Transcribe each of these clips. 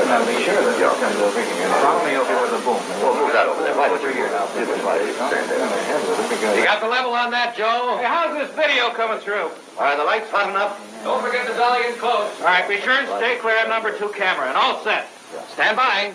Now be sure that you can go thinking. Follow me over with the boom. Well, move that over there. Right over here now. You got the level on that, Joe? Hey, how's this video coming through? All right, the light's hot enough. Don't forget to dolly in close. All right, be sure and stay clear of number 2 camera, and all set. Stand by.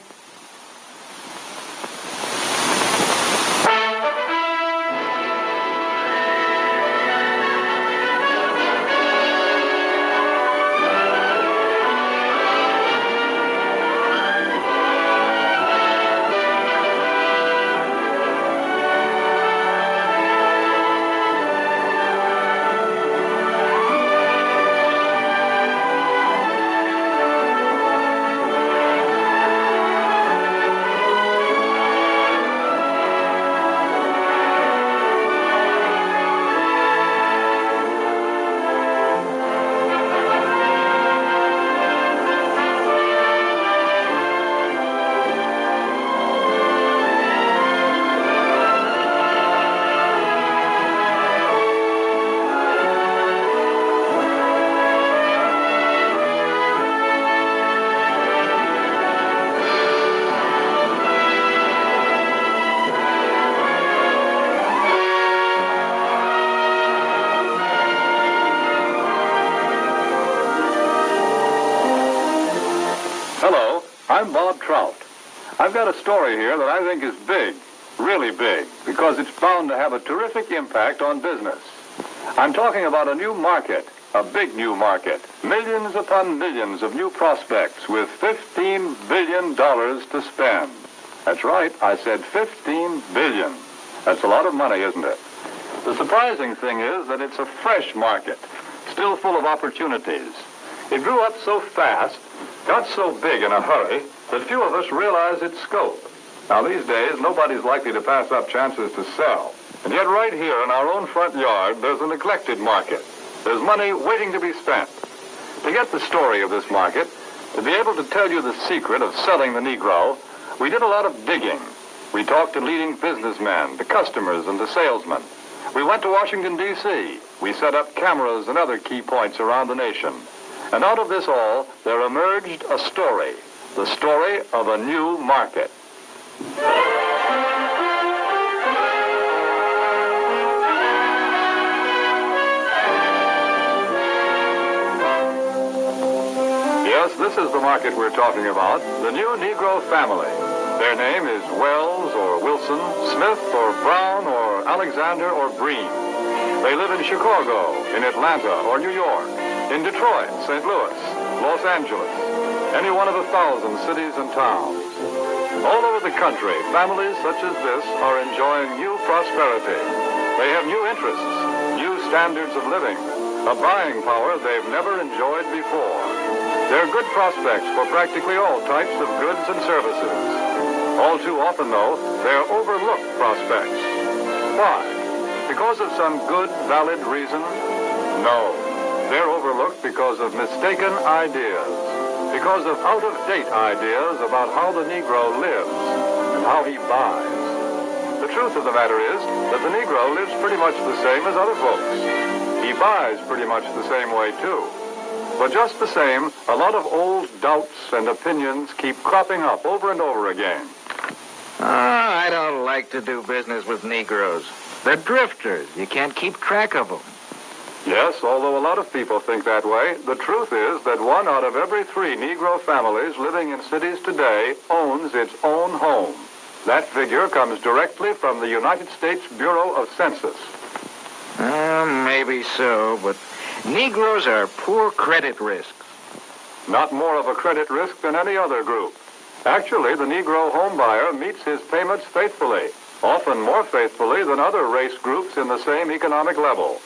Hello, I'm Bob Trout. I've got a story here that I think is big, really big, because it's bound to have a terrific impact on business. I'm talking about a new market, a big new market, millions upon millions of new prospects with $15 billion to spend. That's right, I said $15 billion. That's a lot of money, isn't it? The surprising thing is that it's a fresh market, still full of opportunities. It grew up so fast, got so big in a hurry, that few of us realize its scope. Now, these days, nobody's likely to pass up chances to sell. And yet right here in our own front yard, there's a neglected market. There's money waiting to be spent. To get the story of this market, to be able to tell you the secret of selling the Negro, we did a lot of digging. We talked to leading businessmen, to customers, and to salesmen. We went to Washington, D.C. We set up cameras and other key points around the nation. And out of this all, there emerged a story, the story of a new market. Yes, this is the market we're talking about, the new Negro family. Their name is Wells or Wilson, Smith or Brown or Alexander or Breen. They live in Chicago, in Atlanta or New York, in Detroit, St. Louis, Los Angeles, any one of 1,000 cities and towns. All over the country, families such as this are enjoying new prosperity. They have new interests, new standards of living, a buying power they've never enjoyed before. They're good prospects for practically all types of goods and services. All too often, though, they're overlooked prospects. Why? Because of some good, valid reason? No. They're overlooked because of mistaken ideas, because of out-of-date ideas about how the Negro lives and how he buys. The truth of the matter is that the Negro lives pretty much the same as other folks. He buys pretty much the same way, too. But just the same, a lot of old doubts and opinions keep cropping up over and over again. I don't like to do business with Negroes. They're drifters. You can't keep track of them. Yes, although a lot of people think that way, the truth is that 1 out of every 3 Negro families living in cities today owns its own home. That figure comes directly from the United States Bureau of Census. Maybe so, but Negroes are poor credit risks. Not more of a credit risk than any other group. Actually, the Negro homebuyer meets his payments faithfully, often more faithfully than other race groups in the same economic level.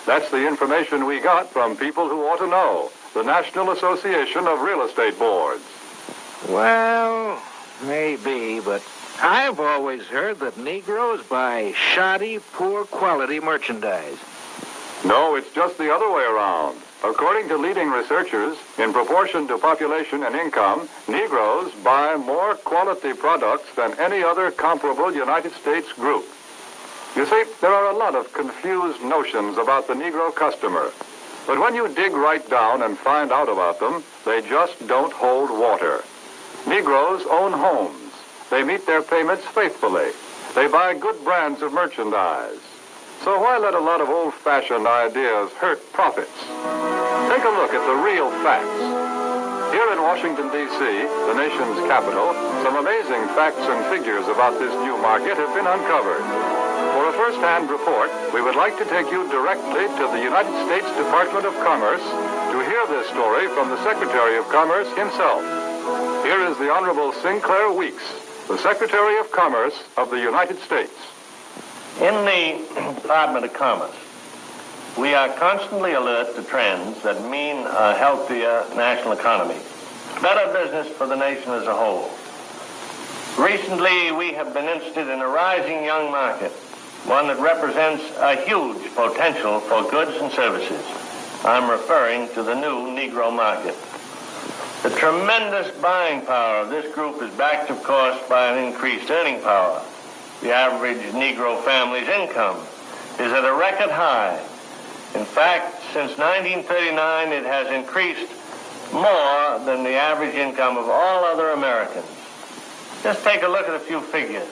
That's the information we got from people who ought to know, the National Association of Real Estate Boards. Well, maybe, but I've always heard that Negroes buy shoddy, poor-quality merchandise. No, it's just the other way around. According to leading researchers, in proportion to population and income, Negroes buy more quality products than any other comparable United States group. You see, there are a lot of confused notions about the Negro customer. But when you dig right down and find out about them, they just don't hold water. Negroes own homes. They meet their payments faithfully. They buy good brands of merchandise. So why let a lot of old-fashioned ideas hurt profits? Take a look at the real facts. Here in Washington, D.C., the nation's capital, some amazing facts and figures about this new market have been uncovered. For a first-hand report, we would like to take you directly to the United States Department of Commerce to hear this story from the Secretary of Commerce himself. Here is the Honorable Sinclair Weeks, the Secretary of Commerce of the United States. In the Department of Commerce, we are constantly alert to trends that mean a healthier national economy, better business for the nation as a whole. Recently, we have been interested in a rising young market, one that represents a huge potential for goods and services. I'm referring to the new Negro market. The tremendous buying power of this group is backed, of course, by an increased earning power. The average Negro family's income is at a record high. In fact, since 1939, it has increased more than the average income of all other Americans. Just take a look at a few figures.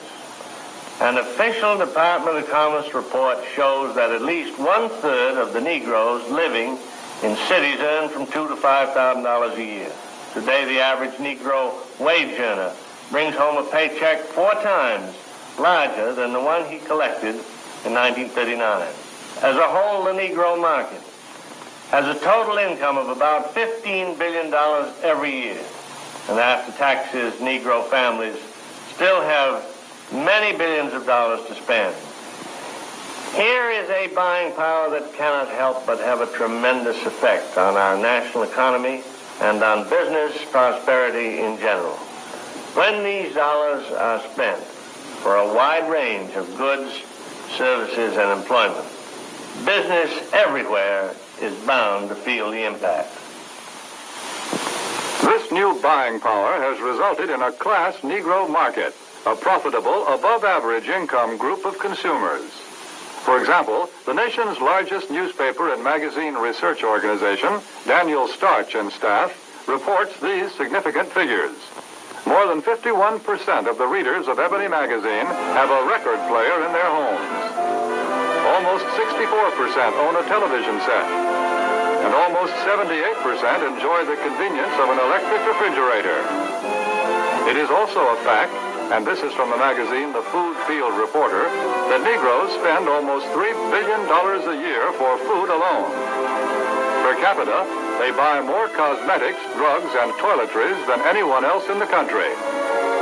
An official Department of Commerce report shows that at least 1/3 of the Negroes living in cities earn from $2,000 to $5,000 a year. Today, the average Negro wage earner brings home a paycheck 4 times larger than the one he collected in 1939. As a whole, the Negro market has a total income of about $15 billion every year. And after taxes, Negro families still have many billions of dollars to spend. Here is a buying power that cannot help but have a tremendous effect on our national economy and on business prosperity in general. When these dollars are spent for a wide range of goods, services, and employment, business everywhere is bound to feel the impact. This new buying power has resulted in a class Negro market, a profitable, above-average income group of consumers. For example, the nation's largest newspaper and magazine research organization, Daniel Starch and staff, reports these significant figures. More than 51% of the readers of Ebony magazine have a record player in their homes. Almost 64% own a television set. And almost 78% enjoy the convenience of an electric refrigerator. It is also a fact, and this is from the magazine The Food Field Reporter, that Negroes spend almost $3 billion a year for food alone. Per capita, they buy more cosmetics, drugs, and toiletries than anyone else in the country.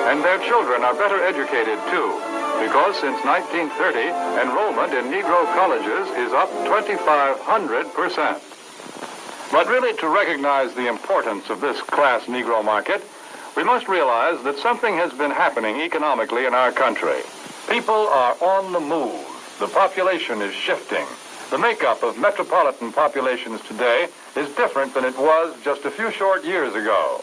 And their children are better educated, too, because since 1930, enrollment in Negro colleges is up 2,500%. But really, to recognize the importance of this class Negro market, we must realize that something has been happening economically in our country. People are on the move. The population is shifting. The makeup of metropolitan populations today is different than it was just a few short years ago.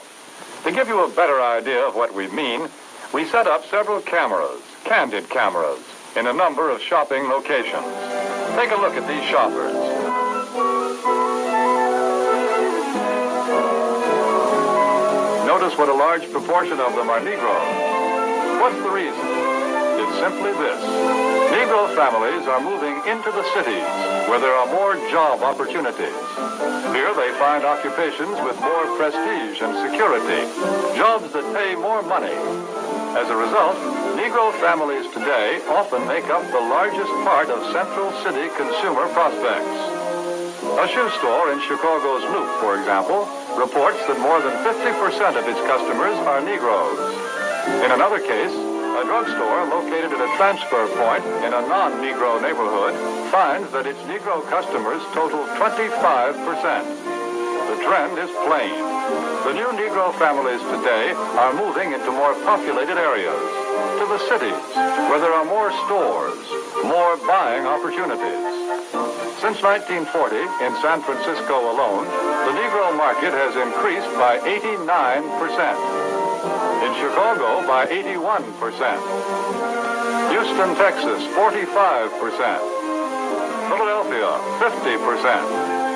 To give you a better idea of what we mean, we set up several cameras, candid cameras, in a number of shopping locations. Take a look at these shoppers. Notice what a large proportion of them are Negroes. What's the reason? It's simply this. Negro families are moving into the cities where there are more job opportunities. Here they find occupations with more prestige and security, jobs that pay more money. As a result, Negro families today often make up the largest part of central city consumer prospects. A shoe store in Chicago's Loop, for example, reports that more than 50% of its customers are Negroes. In another case, a drugstore located at a transfer point in a non-Negro neighborhood finds that its Negro customers total 25%. The trend is plain. The new Negro families today are moving into more populated areas, to the cities, where there are more stores, more buying opportunities. Since 1940, in San Francisco alone, the Negro market has increased by 89%. In Chicago, by 81%. Houston, Texas, 45%. Philadelphia, 50%.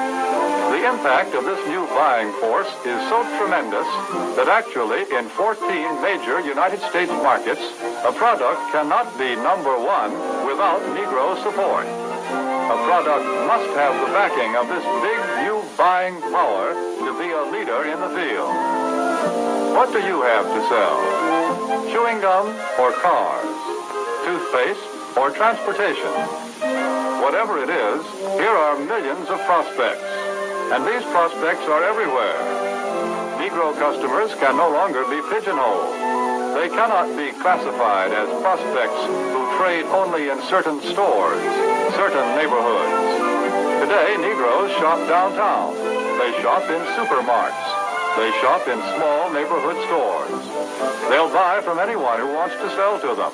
The The impact of this new buying force is so tremendous that actually in 14 major United States markets, a product cannot be number one without Negro support. A product must have the backing of this big new buying power to be a leader in the field. What do you have to sell? Chewing gum or cars? Toothpaste or transportation? Whatever it is, here are millions of prospects. And these prospects are everywhere. Negro customers can no longer be pigeonholed. They cannot be classified as prospects who trade only in certain stores, certain neighborhoods. Today, Negroes shop downtown. They shop in supermarkets. They shop in small neighborhood stores. They'll buy from anyone who wants to sell to them.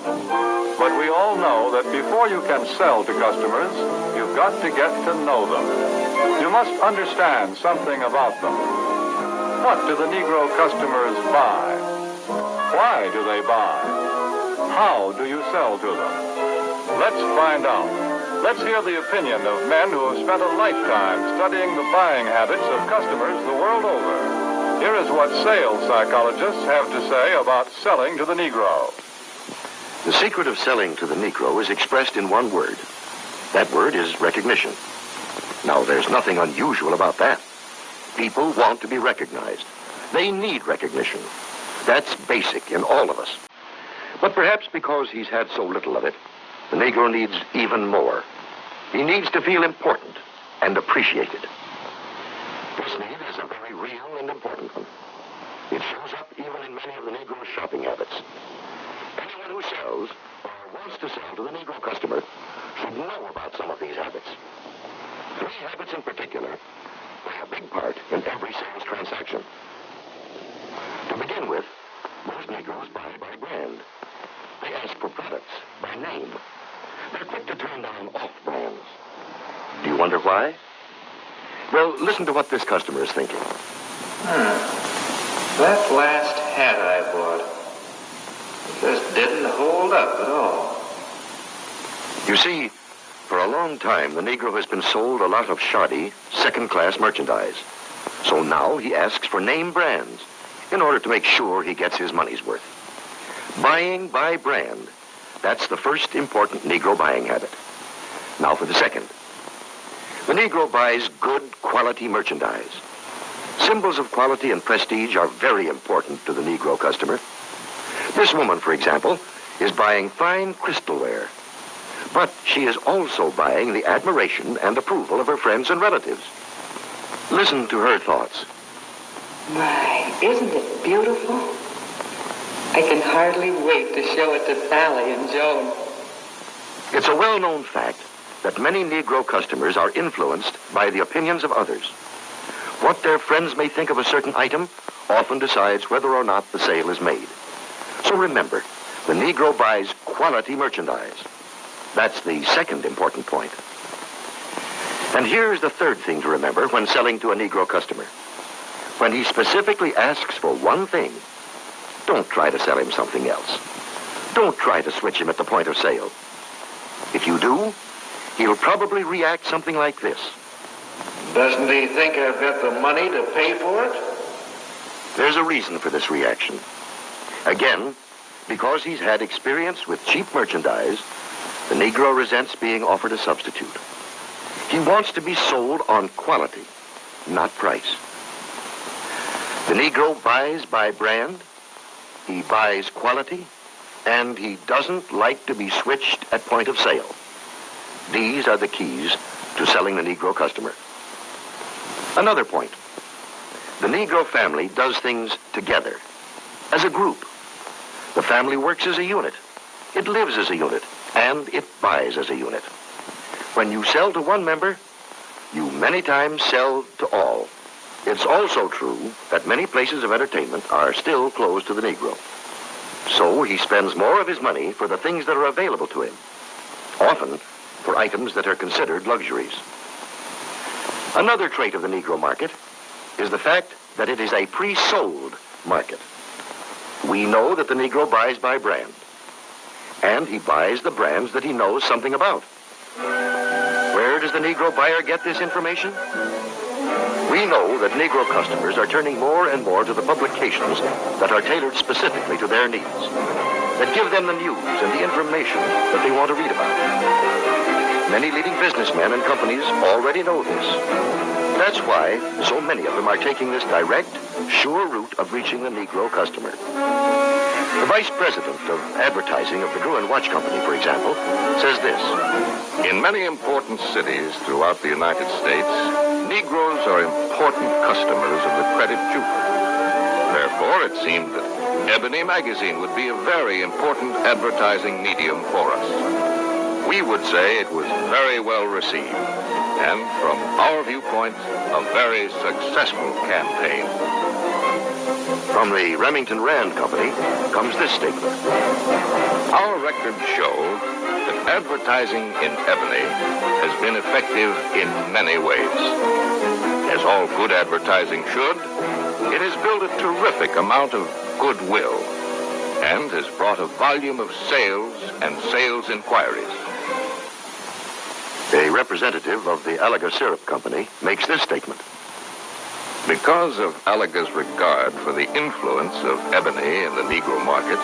But we all know that before you can sell to customers, you've got to get to know them. You must understand something about them. What do the Negro customers buy? Why do they buy? How do you sell to them? Let's find out. Let's hear the opinion of men who have spent a lifetime studying the buying habits of customers the world over. Here is what sales psychologists have to say about selling to the Negro. The secret of selling to the Negro is expressed in one word. That word is recognition. Now, there's nothing unusual about that. People want to be recognized. They need recognition. That's basic in all of us. But perhaps because he's had so little of it, the Negro needs even more. He needs to feel important and appreciated. This need is a very real and important one. It shows up even in many of the Negro's shopping habits. Anyone who sells or wants to sell to the Negro customer should know about some of these habits. 3 habits in particular play a big part in every sales transaction. To begin with, most Negroes buy by brand. They ask for products by name. They're quick to turn down off brands. Do you wonder why? Well, listen to what this customer is thinking. That last hat I bought just didn't hold up at all. You see, for a long time, the Negro has been sold a lot of shoddy, second-class merchandise. So now he asks for name brands in order to make sure he gets his money's worth. Buying by brand, that's the first important Negro buying habit. Now for the second. The Negro buys good quality merchandise. Symbols of quality and prestige are very important to the Negro customer. This woman, for example, is buying fine crystalware. But she is also buying the admiration and approval of her friends and relatives. Listen to her thoughts. My, isn't it beautiful? I can hardly wait to show it to Sally and Joan. It's a well-known fact that many Negro customers are influenced by the opinions of others. What their friends may think of a certain item often decides whether or not the sale is made. So remember, the Negro buys quality merchandise. That's the second important point. And here's the third thing to remember when selling to a Negro customer. When he specifically asks for one thing, don't try to sell him something else. Don't try to switch him at the point of sale. If you do, he'll probably react something like this. Doesn't he think I've got the money to pay for it? There's a reason for this reaction. Again, because he's had experience with cheap merchandise, the Negro resents being offered a substitute. He wants to be sold on quality, not price. The Negro buys by brand, he buys quality, and he doesn't like to be switched at point of sale. These are the keys to selling the Negro customer. Another point. The Negro family does things together, as a group. The family works as a unit. It lives as a unit, and it buys as a unit. When you sell to one member, you many times sell to all. It's also true that many places of entertainment are still closed to the Negro. So he spends more of his money for the things that are available to him, often for items that are considered luxuries. Another trait of the Negro market is the fact that it is a pre-sold market. We know that the Negro buys by brand, and he buys the brands that he knows something about. Where does the Negro buyer get this information? We We know that Negro customers are turning more and more to the publications that are tailored specifically to their needs, that give them the news and the information that they want to read about. Many leading businessmen and companies already know this. That's why so many of them are taking this direct, sure route of reaching the Negro customer. The vice president of advertising of the Gruen Watch Company, for example, says this. In many important cities throughout the United States, Negroes are important customers of the credit jeweler. Therefore, it seemed that Ebony magazine would be a very important advertising medium for us. We would say it was very well received, and from our viewpoint, a very successful campaign. From the Remington Rand Company comes this statement. Our records show that advertising in Ebony has been effective in many ways. As all good advertising should, it has built a terrific amount of goodwill and has brought a volume of sales and sales inquiries. A representative of the Alaga Syrup Company makes this statement. Because of Alaga's regard for the influence of Ebony in the Negro market,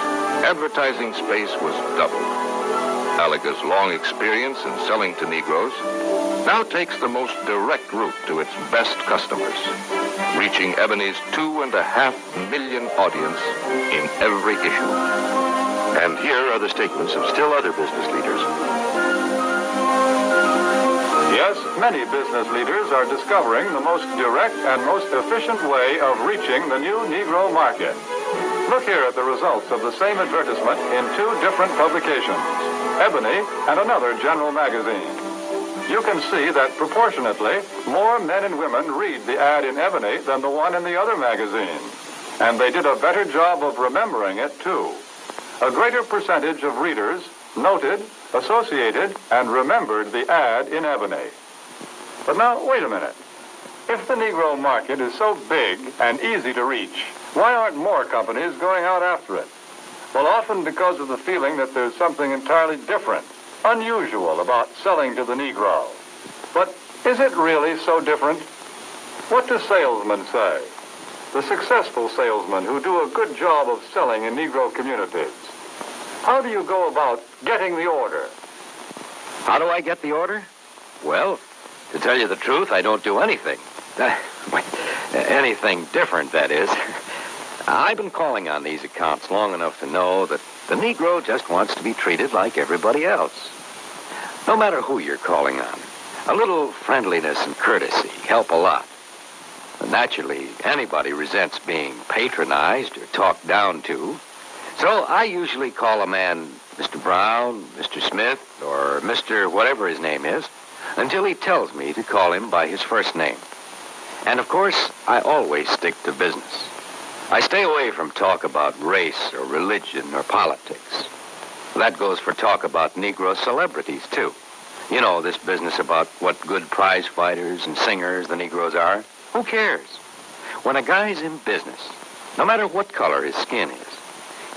advertising space was doubled. Alaga's long experience in selling to Negroes now takes the most direct route to its best customers, reaching Ebony's 2.5 million audience in every issue. And here are the statements of still other business leaders. Yes, many business leaders are discovering the most direct and most efficient way of reaching the new Negro market. Look here at the results of the same advertisement in two different publications, Ebony and another general magazine. You can see that proportionately, more men and women read the ad in Ebony than the one in the other magazine. And they did a better job of remembering it, too. A greater percentage of readers noted, associated, and remembered the ad in Ebony. But now, wait a minute. If the Negro market is so big and easy to reach, why aren't more companies going out after it? Well, often because of the feeling that there's something entirely different, unusual about selling to the Negro. But is it really so different? What do salesmen say? The successful salesmen who do a good job of selling in Negro communities. How do you go about getting the order? How do I get the order? Well, to tell you the truth, I don't do anything. Anything different, that is. I've been calling on these accounts long enough to know that the Negro just wants to be treated like everybody else. No matter who you're calling on, a little friendliness and courtesy help a lot. Naturally, anybody resents being patronized or talked down to. So I usually call a man Mr. Brown, Mr. Smith, or Mr. whatever his name is, until he tells me to call him by his first name. And of course, I always stick to business. I stay away from talk about race or religion or politics. That goes for talk about Negro celebrities, too. You know, this business about what good prize fighters and singers the Negroes are. Who cares? When a guy's in business, no matter what color his skin is,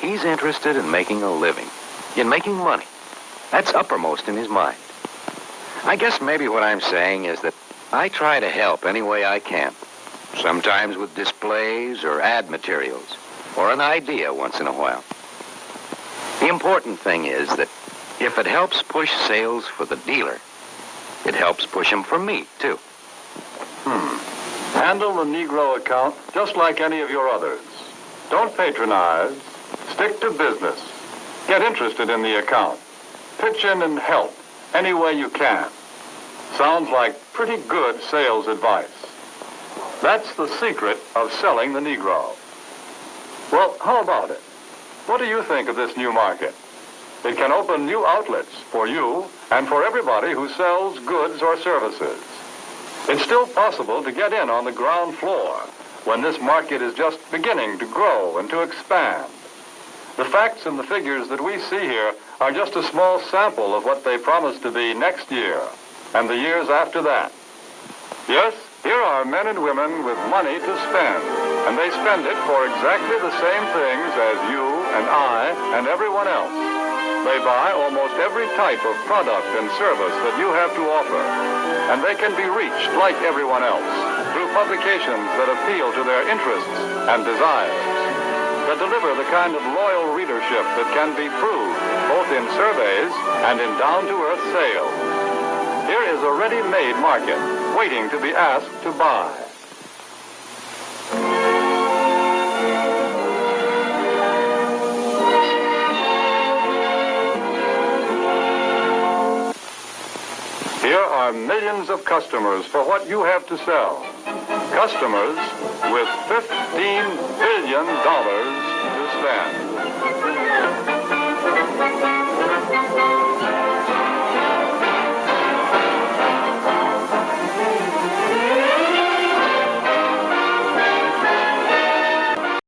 he's interested in making a living, in making money. That's uppermost in his mind. I guess maybe what I'm saying is that I try to help any way I can, sometimes with displays or ad materials, or an idea once in a while. The important thing is that if it helps push sales for the dealer, it helps push them for me, too. Handle the Negro account just like any of your others. Don't patronize. Stick to business. Get interested in the account. Pitch in and help any way you can. Sounds like pretty good sales advice. That's the secret of selling the Negro. Well, how about it? What do you think of this new market? It can open new outlets for you and for everybody who sells goods or services. It's still possible to get in on the ground floor when this market is just beginning to grow and to expand. The facts and the figures that we see here are just a small sample of what they promise to be next year and the years after that. Yes, here are men and women with money to spend, and they spend it for exactly the same things as you and I and everyone else. They buy almost every type of product and service that you have to offer, and they can be reached like everyone else. through publications that appeal to their interests and desires, that deliver the kind of loyal readership that can be proved both in surveys and in down-to-earth sales. Here is a ready-made market waiting to be asked to buy. Here are millions of customers for what you have to sell. Customers with $15 billion